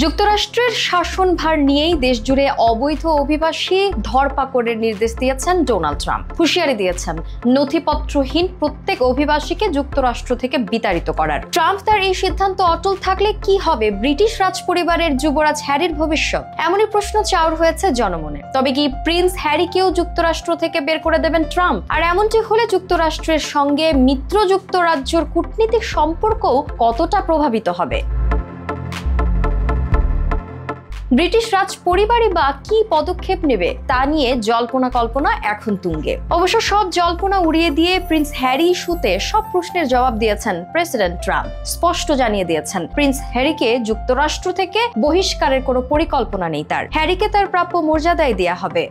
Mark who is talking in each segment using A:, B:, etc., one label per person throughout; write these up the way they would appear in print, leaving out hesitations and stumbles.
A: যুক্তরাষ্ট্রের শাসনভার নিয়েই দেশজুড়ে অবৈধ অভিবাসী ধরপাকড়ের নির্দেশ দিয়েছেন ডোনাল্ড ট্রাম্প। হুঁশিয়ারি দিয়েছেন নথিপত্রহীন প্রত্যেক অভিবাসীকে যুক্তরাষ্ট্র থেকে বিতাড়িত করার। ট্রাম্প তার এই সিদ্ধান্ত অটল থাকলে কি হবে ব্রিটিশ রাজপরিবারের যুবরাজ হ্যারির ভবিষ্যৎ? এমনই প্রশ্ন চাউর হয়েছে জনমনে। তবে কি প্রিন্স হ্যারিকেও যুক্তরাষ্ট্র থেকে বের করে দেবেন ট্রাম্প? আর এমনটি হলে যুক্তরাষ্ট্রের সঙ্গে মিত্র যুক্তরাজ্যের কূটনীতিক সম্পর্কও কতটা প্রভাবিত হবে? ব্রিটিশ রাজ পরিবারই বা কি পদক্ষেপ নেবে তা নিয়ে জল্পনা কল্পনা এখন তুঙ্গে। অবশ্য সব জল্পনা উড়িয়ে দিয়ে প্রিন্স হ্যারি ইস্যুতে সব প্রশ্নের জবাব দিয়েছেন প্রেসিডেন্ট ট্রাম্প। স্পষ্ট জানিয়ে দিয়েছেন প্রিন্স হ্যারিকে যুক্তরাষ্ট্র থেকে বহিষ্কারের কোনো পরিকল্পনা নেই তার। হ্যারিকে তার প্রাপ্য মর্যাদাই দেয়া হবে।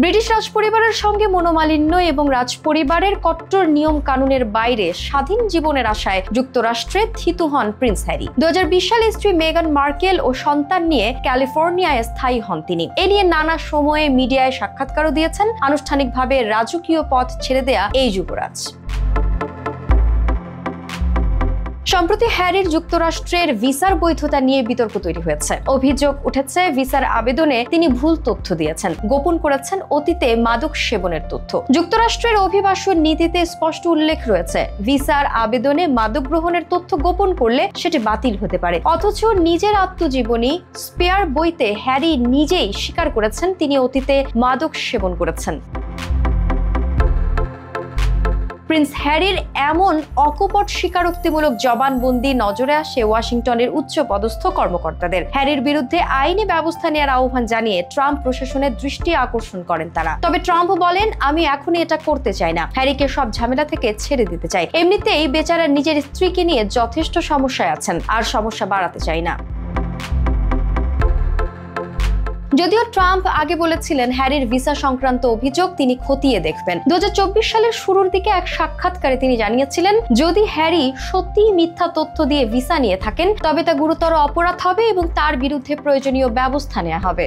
A: ব্রিটিশ রাজপরিবারের সঙ্গে মনোমালিন্য এবং রাজপরিবারের কট্টর নিয়ম কানুনের বাইরে স্বাধীন জীবনের আশায় যুক্তরাষ্ট্রে থিতু হন প্রিন্স হ্যারি। 2020 সালে স্ত্রী মেগান মার্কেল ও সন্তান নিয়ে ক্যালিফোর্নিয়ায় স্থায়ী হন তিনি। এ নিয়ে নানা সময়ে মিডিয়ায় সাক্ষাৎকারও দিয়েছেন আনুষ্ঠানিকভাবে রাজকীয় পথ ছেড়ে দেয়া এই যুবরাজ। সম্প্রতি হ্যারির যুক্তরাষ্ট্রের ভিসার বৈধতা নিয়ে বিতর্ক তৈরি হয়েছে। অভিযোগ উঠেছে ভিসার আবেদনে তিনি ভুল তথ্য দিয়েছেন, গোপন করেছেন অতীতে মাদক সেবনের তথ্য। যুক্তরাষ্ট্রের অভিবাসন নীতিতে স্পষ্ট উল্লেখ রয়েছে ভিসার আবেদনে মাদক গ্রহণের তথ্য গোপন করলে সেটি বাতিল হতে পারে। অথচ নিজের আত্মজীবনী স্পেয়ার বইতে হ্যারি নিজেই স্বীকার করেছেন তিনি অতীতে মাদক সেবন করেছেন। প্রিন্স হ্যারির এমন অকপট স্বীকারোক্তিমূলক জবানবন্দি নজরে আসে ওয়াশিংটনের উচ্চ পদস্থ কর্মকর্তাদের। হ্যারির বিরুদ্ধে আইনি ব্যবস্থা নেওয়ার আহ্বান জানিয়ে ট্রাম্প প্রশাসনের দৃষ্টি আকর্ষণ করেন তারা। তবে ট্রাম্প বলেন, আমি এখনই এটা করতে চাই না, হ্যারিকে সব ঝামেলা থেকে ছেড়ে দিতে চাই। এমনিতেই বেচারা নিজের স্ত্রীকে নিয়ে যথেষ্ট সমস্যায় আছেন, আর সমস্যা বাড়াতে চাই না। যদিও ট্রাম্প আগে বলেছিলেন হ্যারির ভিসা সংক্রান্ত অভিযোগ তিনি খতিয়ে দেখবেন। 2024 সালের শুরুর দিকে এক সাক্ষাৎকারে তিনি জানিয়েছিলেন যদি হ্যারি সত্যিই মিথ্যা তথ্য দিয়ে ভিসা নিয়ে থাকেন তবে তা গুরুতর অপরাধ হবে এবং তার বিরুদ্ধে প্রয়োজনীয় ব্যবস্থা নেওয়া হবে।